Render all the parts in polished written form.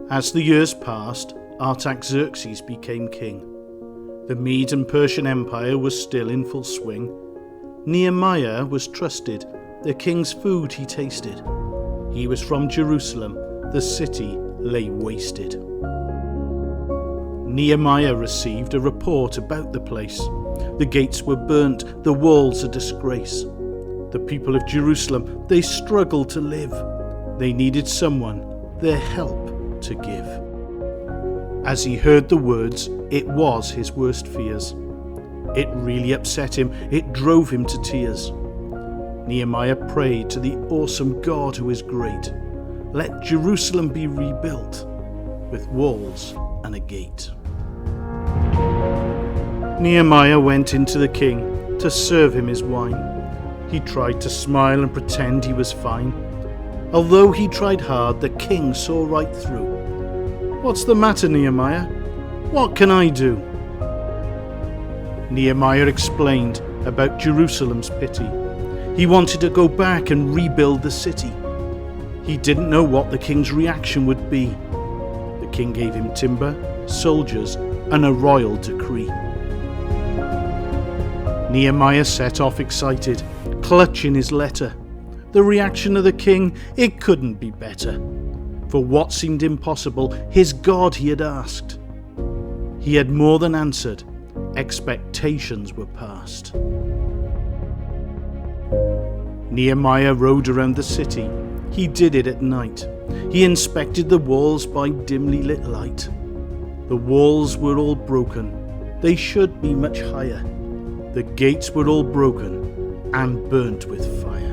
As the years passed, Artaxerxes became king. The Mede and Persian Empire was still in full swing. Nehemiah was trusted, the king's food he tasted. He was from Jerusalem, the city lay wasted. Nehemiah received a report about the place. The gates were burnt, the walls a disgrace. The people of Jerusalem, they struggled to live. They needed someone, their help to give. As he heard the words, it was his worst fears. It really upset him, it drove him to tears. Nehemiah prayed to the awesome God who is great. Let Jerusalem be rebuilt with walls and a gate. Nehemiah went into the king to serve him his wine. He tried to smile and pretend he was fine. Although he tried hard, the king saw right through. What's the matter, Nehemiah? What can I do? Nehemiah explained about Jerusalem's pity. He wanted to go back and rebuild the city. He didn't know what the king's reaction would be. The king gave him timber, soldiers, and a royal decree. Nehemiah set off excited, clutching his letter. The reaction of the king, it couldn't be better. For what seemed impossible, his God he had asked. He had more than answered. Expectations were past. Nehemiah rode around the city. He did it at night. He inspected the walls by dimly lit light. The walls were all broken. They should be much higher. The gates were all broken and burnt with fire.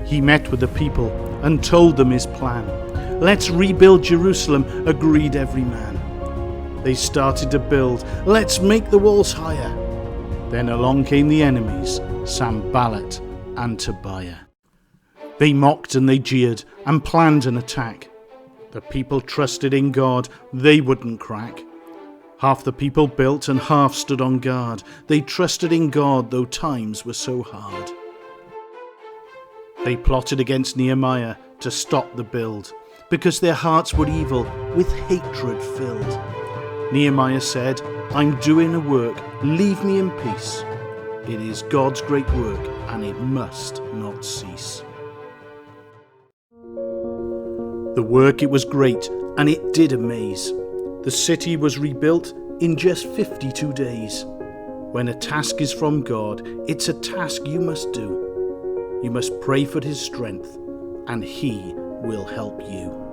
He met with the people and told them his plan. Let's rebuild Jerusalem, agreed every man. They started to build. Let's make the walls higher. Then along came the enemies, Sanballat and Tobiah. They mocked and they jeered and planned an attack. The people trusted in God, they wouldn't crack. Half the people built and half stood on guard. They trusted in God, though times were so hard. They plotted against Nehemiah to stop the build, because their hearts were evil, with hatred filled. Nehemiah said, I'm doing a work, leave me in peace. It is God's great work, and it must not cease. The work, it was great, and it did amaze. The city was rebuilt in just 52 days. When a task is from God, it's a task you must do. You must pray for his strength, and he will help you.